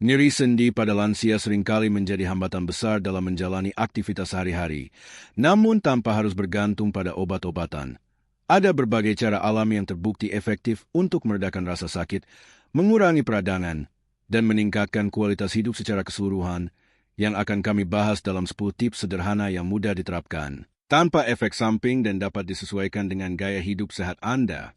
Nyeri sendi pada lansia seringkali menjadi hambatan besar dalam menjalani aktivitas sehari-hari, namun tanpa harus bergantung pada obat-obatan. Ada berbagai cara alami yang terbukti efektif untuk meredakan rasa sakit, mengurangi peradangan, dan meningkatkan kualitas hidup secara keseluruhan yang akan kami bahas dalam 10 tips sederhana yang mudah diterapkan, tanpa efek samping dan dapat disesuaikan dengan gaya hidup sehat Anda.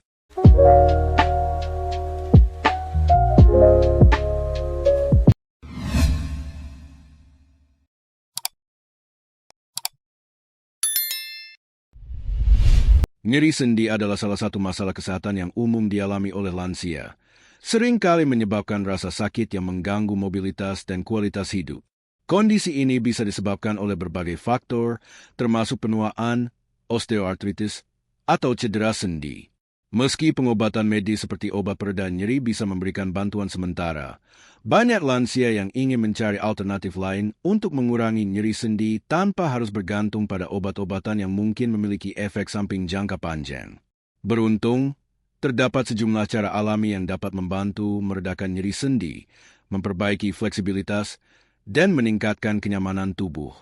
Nyeri sendi adalah salah satu masalah kesehatan yang umum dialami oleh lansia. Seringkali menyebabkan rasa sakit yang mengganggu mobilitas dan kualitas hidup. Kondisi ini bisa disebabkan oleh berbagai faktor, termasuk penuaan, osteoartritis, atau cedera sendi. Meski pengobatan medis seperti obat pereda nyeri bisa memberikan bantuan sementara, banyak lansia yang ingin mencari alternatif lain untuk mengurangi nyeri sendi tanpa harus bergantung pada obat-obatan yang mungkin memiliki efek samping jangka panjang. Beruntung, terdapat sejumlah cara alami yang dapat membantu meredakan nyeri sendi, memperbaiki fleksibilitas, dan meningkatkan kenyamanan tubuh.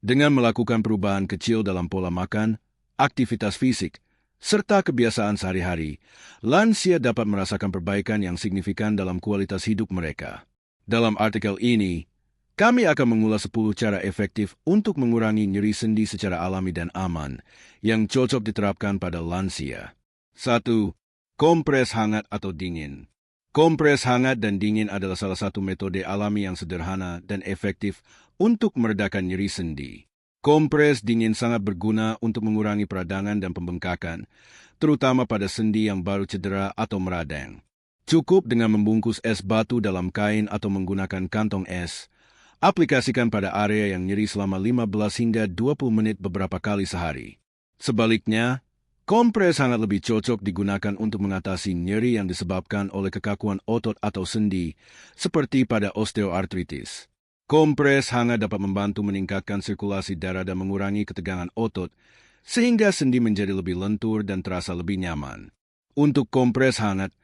Dengan melakukan perubahan kecil dalam pola makan, aktivitas fisik, serta kebiasaan sehari-hari, lansia dapat merasakan perbaikan yang signifikan dalam kualitas hidup mereka. Dalam artikel ini, kami akan mengulas 10 cara efektif untuk mengurangi nyeri sendi secara alami dan aman, yang cocok diterapkan pada lansia. 1. Kompres hangat atau dingin. Kompres hangat dan dingin adalah salah satu metode alami yang sederhana dan efektif untuk meredakan nyeri sendi. Kompres dingin sangat berguna untuk mengurangi peradangan dan pembengkakan, terutama pada sendi yang baru cedera atau meradang. Cukup dengan membungkus es batu dalam kain atau menggunakan kantong es. Aplikasikan pada area yang nyeri selama 15 hingga 20 menit beberapa kali sehari. Sebaliknya, kompres hangat lebih cocok digunakan untuk mengatasi nyeri yang disebabkan oleh kekakuan otot atau sendi, seperti pada osteoartritis. Kompres hangat dapat membantu meningkatkan sirkulasi darah dan mengurangi ketegangan otot, sehingga sendi menjadi lebih lentur dan terasa lebih nyaman. Untuk kompres hangat,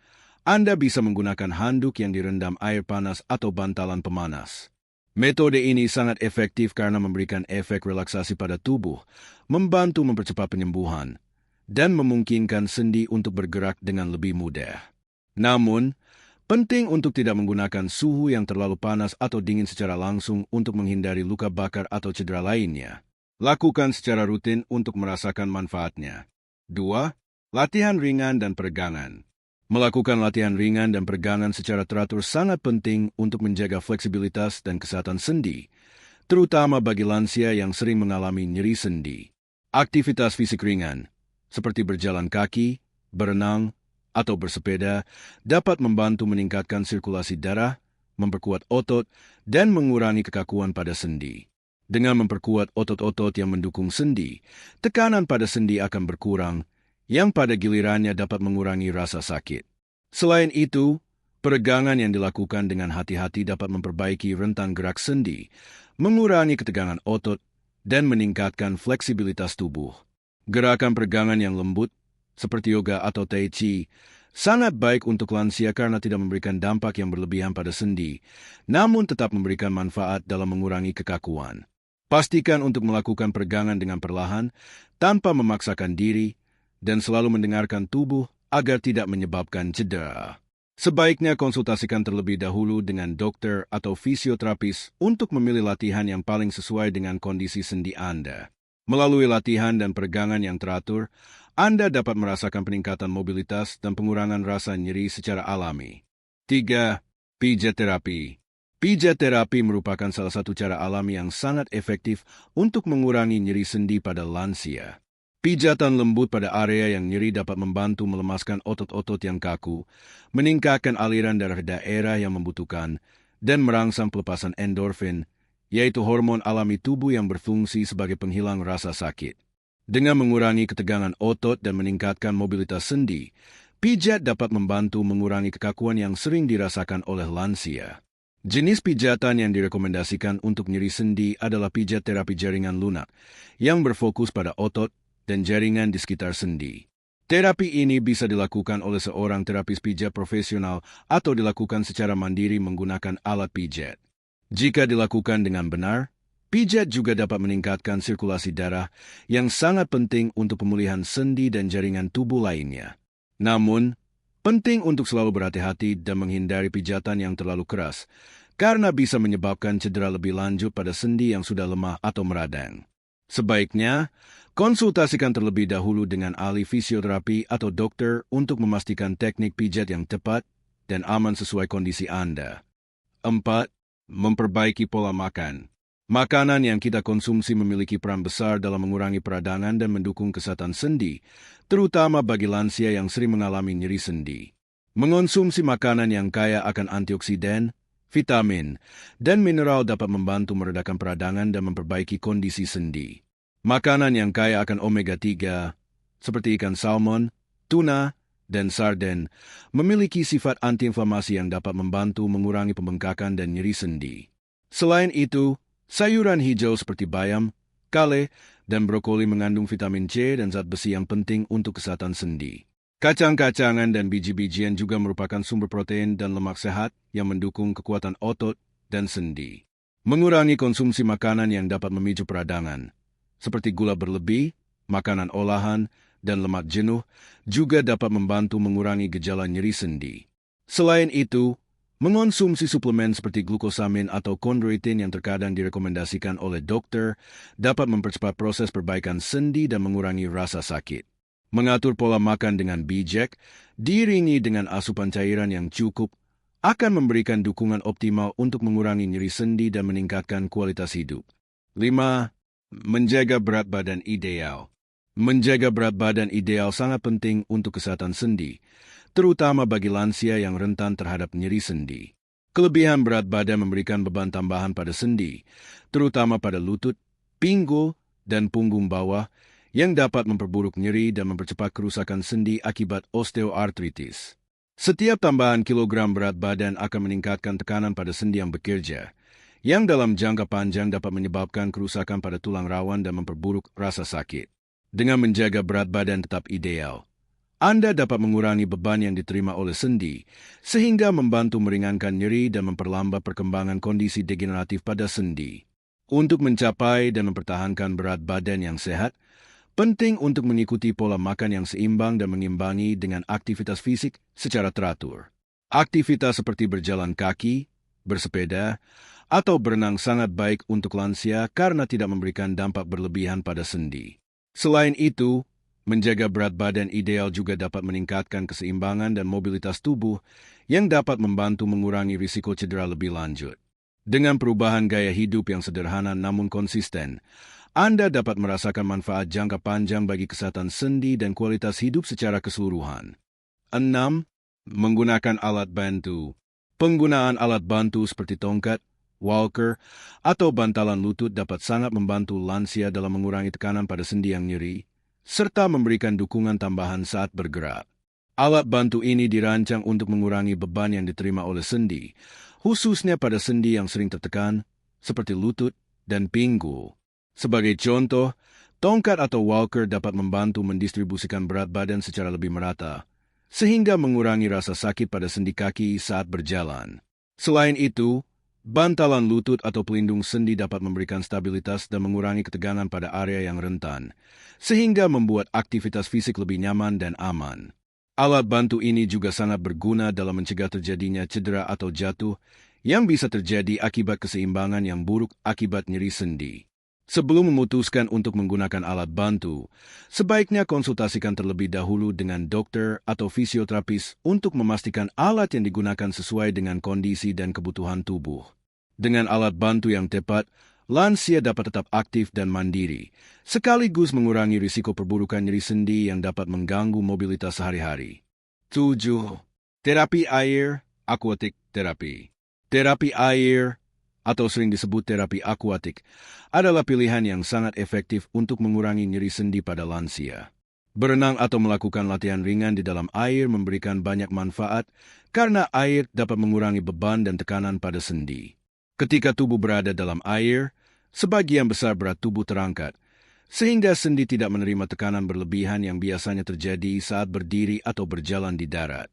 Anda bisa menggunakan handuk yang direndam air panas atau bantalan pemanas. Metode ini sangat efektif karena memberikan efek relaksasi pada tubuh, membantu mempercepat penyembuhan, dan memungkinkan sendi untuk bergerak dengan lebih mudah. Namun, penting untuk tidak menggunakan suhu yang terlalu panas atau dingin secara langsung untuk menghindari luka bakar atau cedera lainnya. Lakukan secara rutin untuk merasakan manfaatnya. 2. Latihan ringan dan peregangan. Melakukan latihan ringan dan peregangan secara teratur sangat penting untuk menjaga fleksibilitas dan kesehatan sendi, terutama bagi lansia yang sering mengalami nyeri sendi. Aktivitas fisik ringan, seperti berjalan kaki, berenang, atau bersepeda, dapat membantu meningkatkan sirkulasi darah, memperkuat otot, dan mengurangi kekakuan pada sendi. Dengan memperkuat otot-otot yang mendukung sendi, tekanan pada sendi akan berkurang, yang pada gilirannya dapat mengurangi rasa sakit. Selain itu, peregangan yang dilakukan dengan hati-hati dapat memperbaiki rentang gerak sendi, mengurangi ketegangan otot, dan meningkatkan fleksibilitas tubuh. Gerakan peregangan yang lembut, seperti yoga atau tai chi, sangat baik untuk lansia karena tidak memberikan dampak yang berlebihan pada sendi, namun tetap memberikan manfaat dalam mengurangi kekakuan. Pastikan untuk melakukan peregangan dengan perlahan, tanpa memaksakan diri, dan selalu mendengarkan tubuh agar tidak menyebabkan cedera. Sebaiknya konsultasikan terlebih dahulu dengan dokter atau fisioterapis untuk memilih latihan yang paling sesuai dengan kondisi sendi Anda. Melalui latihan dan peregangan yang teratur, Anda dapat merasakan peningkatan mobilitas dan pengurangan rasa nyeri secara alami. 3. Pijat terapi. Pijat terapi merupakan salah satu cara alami yang sangat efektif untuk mengurangi nyeri sendi pada lansia. Pijatan lembut pada area yang nyeri dapat membantu melemaskan otot-otot yang kaku, meningkatkan aliran darah daerah yang membutuhkan, dan merangsang pelepasan endorfin, yaitu hormon alami tubuh yang berfungsi sebagai penghilang rasa sakit. Dengan mengurangi ketegangan otot dan meningkatkan mobilitas sendi, pijat dapat membantu mengurangi kekakuan yang sering dirasakan oleh lansia. Jenis pijatan yang direkomendasikan untuk nyeri sendi adalah pijat terapi jaringan lunak, yang berfokus pada otot dan jaringan di sekitar sendi. Terapi ini bisa dilakukan oleh seorang terapis pijat profesional atau dilakukan secara mandiri menggunakan alat pijat. Jika dilakukan dengan benar, pijat juga dapat meningkatkan sirkulasi darah yang sangat penting untuk pemulihan sendi dan jaringan tubuh lainnya. Namun, penting untuk selalu berhati-hati dan menghindari pijatan yang terlalu keras, karena bisa menyebabkan cedera lebih lanjut pada sendi yang sudah lemah atau meradang. Sebaiknya, konsultasikan terlebih dahulu dengan ahli fisioterapi atau dokter untuk memastikan teknik pijat yang tepat dan aman sesuai kondisi Anda. 4. Memperbaiki pola makan. Makanan yang kita konsumsi memiliki peran besar dalam mengurangi peradangan dan mendukung kesehatan sendi, terutama bagi lansia yang sering mengalami nyeri sendi. Mengonsumsi makanan yang kaya akan antioksidan, vitamin, dan mineral dapat membantu meredakan peradangan dan memperbaiki kondisi sendi. Makanan yang kaya akan omega-3, seperti ikan salmon, tuna, dan sarden, memiliki sifat antiinflamasi yang dapat membantu mengurangi pembengkakan dan nyeri sendi. Selain itu, sayuran hijau seperti bayam, kale, dan brokoli mengandung vitamin C dan zat besi yang penting untuk kesehatan sendi. Kacang-kacangan dan biji-bijian juga merupakan sumber protein dan lemak sehat yang mendukung kekuatan otot dan sendi. Mengurangi konsumsi makanan yang dapat memicu peradangan, seperti gula berlebih, makanan olahan, dan lemak jenuh, juga dapat membantu mengurangi gejala nyeri sendi. Selain itu, mengonsumsi suplemen seperti glukosamin atau kondroitin yang terkadang direkomendasikan oleh dokter dapat mempercepat proses perbaikan sendi dan mengurangi rasa sakit. Mengatur pola makan dengan bijak, diiringi dengan asupan cairan yang cukup, akan memberikan dukungan optimal untuk mengurangi nyeri sendi dan meningkatkan kualitas hidup. 5. Menjaga berat badan ideal. Menjaga berat badan ideal sangat penting untuk kesehatan sendi, terutama bagi lansia yang rentan terhadap nyeri sendi. Kelebihan berat badan memberikan beban tambahan pada sendi, terutama pada lutut, pinggul, dan punggung bawah, yang dapat memperburuk nyeri dan mempercepat kerusakan sendi akibat osteoartritis. Setiap tambahan kilogram berat badan akan meningkatkan tekanan pada sendi yang bekerja, yang dalam jangka panjang dapat menyebabkan kerusakan pada tulang rawan dan memperburuk rasa sakit. Dengan menjaga berat badan tetap ideal, Anda dapat mengurangi beban yang diterima oleh sendi, sehingga membantu meringankan nyeri dan memperlambat perkembangan kondisi degeneratif pada sendi. Untuk mencapai dan mempertahankan berat badan yang sehat, penting untuk mengikuti pola makan yang seimbang dan mengimbangi dengan aktivitas fisik secara teratur. Aktivitas seperti berjalan kaki, bersepeda, atau berenang sangat baik untuk lansia karena tidak memberikan dampak berlebihan pada sendi. Selain itu, menjaga berat badan ideal juga dapat meningkatkan keseimbangan dan mobilitas tubuh yang dapat membantu mengurangi risiko cedera lebih lanjut. Dengan perubahan gaya hidup yang sederhana namun konsisten, Anda dapat merasakan manfaat jangka panjang bagi kesehatan sendi dan kualitas hidup secara keseluruhan. 6. Menggunakan alat bantu. Penggunaan alat bantu seperti tongkat, walker, atau bantalan lutut dapat sangat membantu lansia dalam mengurangi tekanan pada sendi yang nyeri, serta memberikan dukungan tambahan saat bergerak. Alat bantu ini dirancang untuk mengurangi beban yang diterima oleh sendi, khususnya pada sendi yang sering tertekan, seperti lutut dan pinggul. Sebagai contoh, tongkat atau walker dapat membantu mendistribusikan berat badan secara lebih merata, sehingga mengurangi rasa sakit pada sendi kaki saat berjalan. Selain itu, bantalan lutut atau pelindung sendi dapat memberikan stabilitas dan mengurangi ketegangan pada area yang rentan, sehingga membuat aktivitas fisik lebih nyaman dan aman. Alat bantu ini juga sangat berguna dalam mencegah terjadinya cedera atau jatuh yang bisa terjadi akibat keseimbangan yang buruk akibat nyeri sendi. Sebelum memutuskan untuk menggunakan alat bantu, sebaiknya konsultasikan terlebih dahulu dengan dokter atau fisioterapis untuk memastikan alat yang digunakan sesuai dengan kondisi dan kebutuhan tubuh. Dengan alat bantu yang tepat, lansia dapat tetap aktif dan mandiri, sekaligus mengurangi risiko perburukan nyeri sendi yang dapat mengganggu mobilitas sehari-hari. 7. Terapi air, aquatic therapy. Terapi air, atau sering disebut terapi akuatik, adalah pilihan yang sangat efektif untuk mengurangi nyeri sendi pada lansia. Berenang atau melakukan latihan ringan di dalam air memberikan banyak manfaat karena air dapat mengurangi beban dan tekanan pada sendi. Ketika tubuh berada dalam air, sebagian besar berat tubuh terangkat, sehingga sendi tidak menerima tekanan berlebihan yang biasanya terjadi saat berdiri atau berjalan di darat.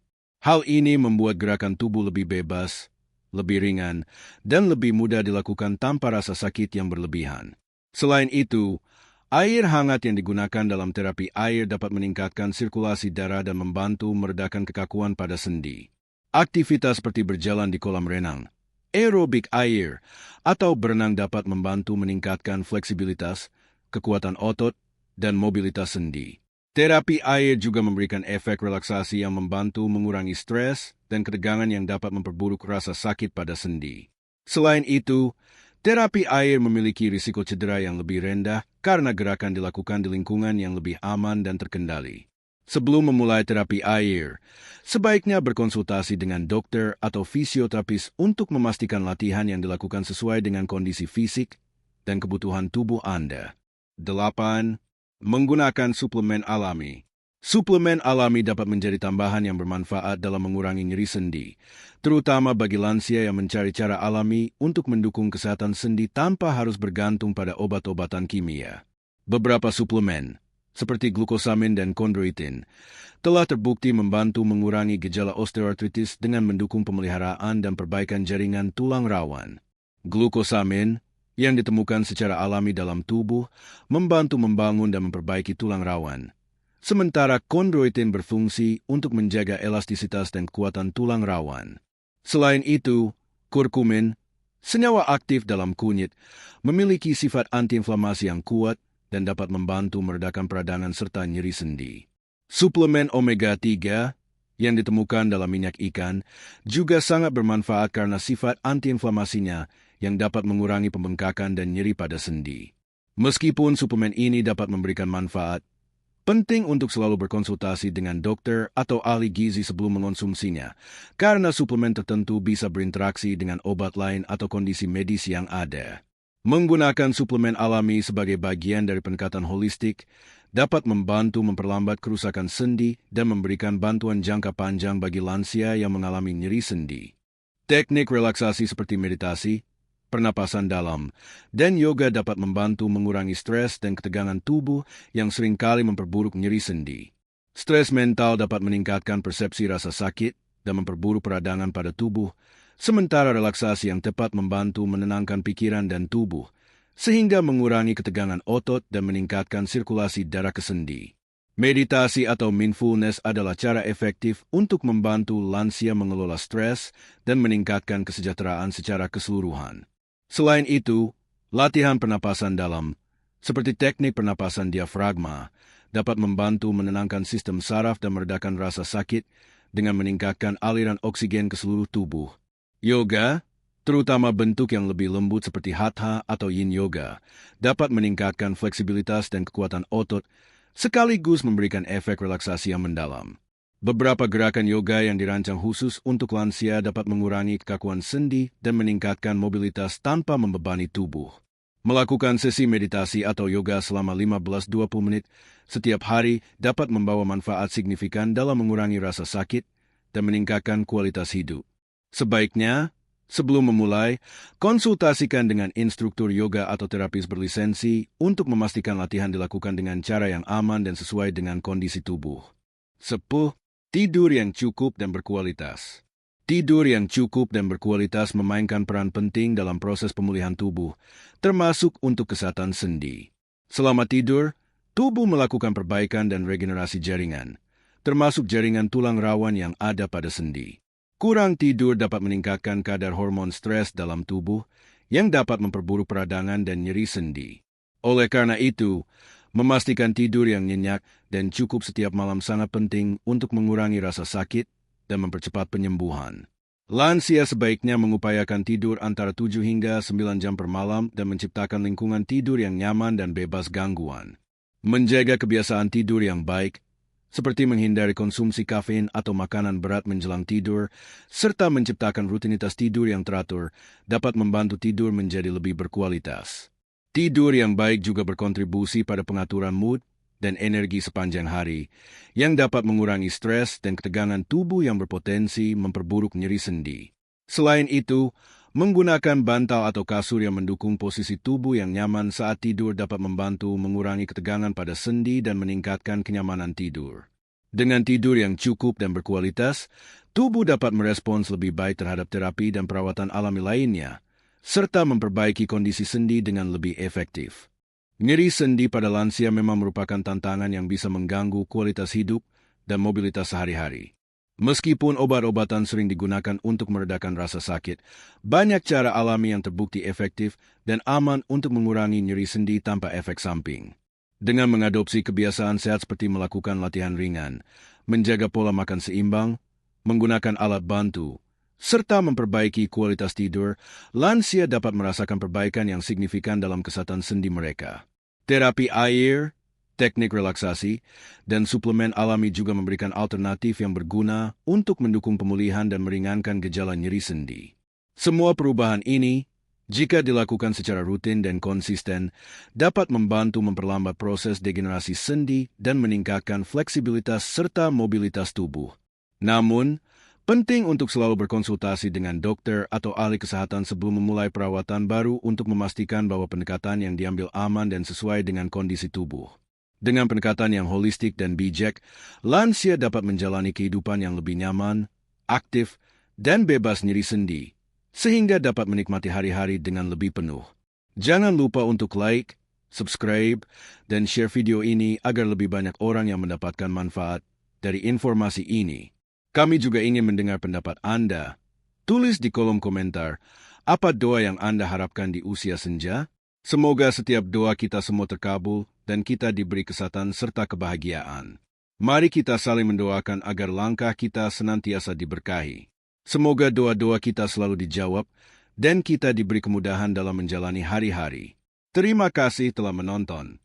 Hal ini membuat gerakan tubuh lebih bebas, lebih ringan, dan lebih mudah dilakukan tanpa rasa sakit yang berlebihan. Selain itu, air hangat yang digunakan dalam terapi air dapat meningkatkan sirkulasi darah dan membantu meredakan kekakuan pada sendi. Aktivitas seperti berjalan di kolam renang, aerobik air, atau berenang dapat membantu meningkatkan fleksibilitas, kekuatan otot, dan mobilitas sendi. Terapi air juga memberikan efek relaksasi yang membantu mengurangi stres dan ketegangan yang dapat memperburuk rasa sakit pada sendi. Selain itu, terapi air memiliki risiko cedera yang lebih rendah karena gerakan dilakukan di lingkungan yang lebih aman dan terkendali. Sebelum memulai terapi air, sebaiknya berkonsultasi dengan dokter atau fisioterapis untuk memastikan latihan yang dilakukan sesuai dengan kondisi fisik dan kebutuhan tubuh Anda. 8. Menggunakan suplemen alami. Suplemen alami dapat menjadi tambahan yang bermanfaat dalam mengurangi nyeri sendi, terutama bagi lansia yang mencari cara alami untuk mendukung kesehatan sendi tanpa harus bergantung pada obat-obatan kimia. Beberapa suplemen, seperti glukosamin dan kondroitin, telah terbukti membantu mengurangi gejala osteoartritis dengan mendukung pemeliharaan dan perbaikan jaringan tulang rawan. Glukosamin, yang ditemukan secara alami dalam tubuh, membantu membangun dan memperbaiki tulang rawan. Sementara kondroitin berfungsi untuk menjaga elastisitas dan kekuatan tulang rawan. Selain itu, kurkumin, senyawa aktif dalam kunyit, memiliki sifat antiinflamasi yang kuat dan dapat membantu meredakan peradangan serta nyeri sendi. Suplemen omega-3 yang ditemukan dalam minyak ikan juga sangat bermanfaat karena sifat antiinflamasinya yang dapat mengurangi pembengkakan dan nyeri pada sendi. Meskipun suplemen ini dapat memberikan manfaat, penting untuk selalu berkonsultasi dengan dokter atau ahli gizi sebelum mengonsumsinya, karena suplemen tertentu bisa berinteraksi dengan obat lain atau kondisi medis yang ada. Menggunakan suplemen alami sebagai bagian dari pendekatan holistik dapat membantu memperlambat kerusakan sendi dan memberikan bantuan jangka panjang bagi lansia yang mengalami nyeri sendi. Teknik relaksasi seperti meditasi, pernapasan dalam, dan yoga dapat membantu mengurangi stres dan ketegangan tubuh yang seringkali memperburuk nyeri sendi. Stres mental dapat meningkatkan persepsi rasa sakit dan memperburuk peradangan pada tubuh, sementara relaksasi yang tepat membantu menenangkan pikiran dan tubuh, sehingga mengurangi ketegangan otot dan meningkatkan sirkulasi darah ke sendi. Meditasi atau mindfulness adalah cara efektif untuk membantu lansia mengelola stres dan meningkatkan kesejahteraan secara keseluruhan. Selain itu, latihan pernapasan dalam, seperti teknik pernapasan diafragma, dapat membantu menenangkan sistem saraf dan meredakan rasa sakit dengan meningkatkan aliran oksigen ke seluruh tubuh. Yoga, terutama bentuk yang lebih lembut seperti hatha atau yin yoga, dapat meningkatkan fleksibilitas dan kekuatan otot, sekaligus memberikan efek relaksasi yang mendalam. Beberapa gerakan yoga yang dirancang khusus untuk lansia dapat mengurangi kekakuan sendi dan meningkatkan mobilitas tanpa membebani tubuh. Melakukan sesi meditasi atau yoga selama 15-20 menit setiap hari dapat membawa manfaat signifikan dalam mengurangi rasa sakit dan meningkatkan kualitas hidup. Sebaiknya, sebelum memulai, konsultasikan dengan instruktur yoga atau terapis berlisensi untuk memastikan latihan dilakukan dengan cara yang aman dan sesuai dengan kondisi tubuh. 10. Tidur yang cukup dan berkualitas. Tidur yang cukup dan berkualitas memainkan peran penting dalam proses pemulihan tubuh, termasuk untuk kesehatan sendi. Selama tidur, tubuh melakukan perbaikan dan regenerasi jaringan, termasuk jaringan tulang rawan yang ada pada sendi. Kurang tidur dapat meningkatkan kadar hormon stres dalam tubuh yang dapat memperburuk peradangan dan nyeri sendi. Oleh karena itu, memastikan tidur yang nyenyak dan cukup setiap malam sangat penting untuk mengurangi rasa sakit dan mempercepat penyembuhan. Lansia sebaiknya mengupayakan tidur antara 7 hingga 9 jam per malam dan menciptakan lingkungan tidur yang nyaman dan bebas gangguan. Menjaga kebiasaan tidur yang baik, seperti menghindari konsumsi kafein atau makanan berat menjelang tidur, serta menciptakan rutinitas tidur yang teratur, dapat membantu tidur menjadi lebih berkualitas. Tidur yang baik juga berkontribusi pada pengaturan mood dan energi sepanjang hari, yang dapat mengurangi stres dan ketegangan tubuh yang berpotensi memperburuk nyeri sendi. Selain itu, Menggunakan bantal atau kasur yang mendukung posisi tubuh yang nyaman saat tidur dapat membantu mengurangi ketegangan pada sendi dan meningkatkan kenyamanan tidur. Dengan tidur yang cukup dan berkualitas, tubuh dapat merespons lebih baik terhadap terapi dan perawatan alami lainnya, serta memperbaiki kondisi sendi dengan lebih efektif. Nyeri sendi pada lansia memang merupakan tantangan yang bisa mengganggu kualitas hidup dan mobilitas sehari-hari. Meskipun obat-obatan sering digunakan untuk meredakan rasa sakit, banyak cara alami yang terbukti efektif dan aman untuk mengurangi nyeri sendi tanpa efek samping. Dengan mengadopsi kebiasaan sehat seperti melakukan latihan ringan, menjaga pola makan seimbang, menggunakan alat bantu, serta memperbaiki kualitas tidur, lansia dapat merasakan perbaikan yang signifikan dalam kesehatan sendi mereka. Terapi air, teknik relaksasi, dan suplemen alami juga memberikan alternatif yang berguna untuk mendukung pemulihan dan meringankan gejala nyeri sendi. Semua perubahan ini, jika dilakukan secara rutin dan konsisten, dapat membantu memperlambat proses degenerasi sendi dan meningkatkan fleksibilitas serta mobilitas tubuh. Namun, penting untuk selalu berkonsultasi dengan dokter atau ahli kesehatan sebelum memulai perawatan baru untuk memastikan bahwa pendekatan yang diambil aman dan sesuai dengan kondisi tubuh. Dengan pendekatan yang holistik dan bijak, lansia dapat menjalani kehidupan yang lebih nyaman, aktif, dan bebas nyeri sendi, sehingga dapat menikmati hari-hari dengan lebih penuh. Jangan lupa untuk like, subscribe, dan share video ini agar lebih banyak orang yang mendapatkan manfaat dari informasi ini. Kami juga ingin mendengar pendapat Anda. Tulis di kolom komentar, apa doa yang Anda harapkan di usia senja? Semoga setiap doa kita semua terkabul dan kita diberi kesehatan serta kebahagiaan. Mari kita saling mendoakan agar langkah kita senantiasa diberkahi. Semoga doa-doa kita selalu dijawab dan kita diberi kemudahan dalam menjalani hari-hari. Terima kasih telah menonton.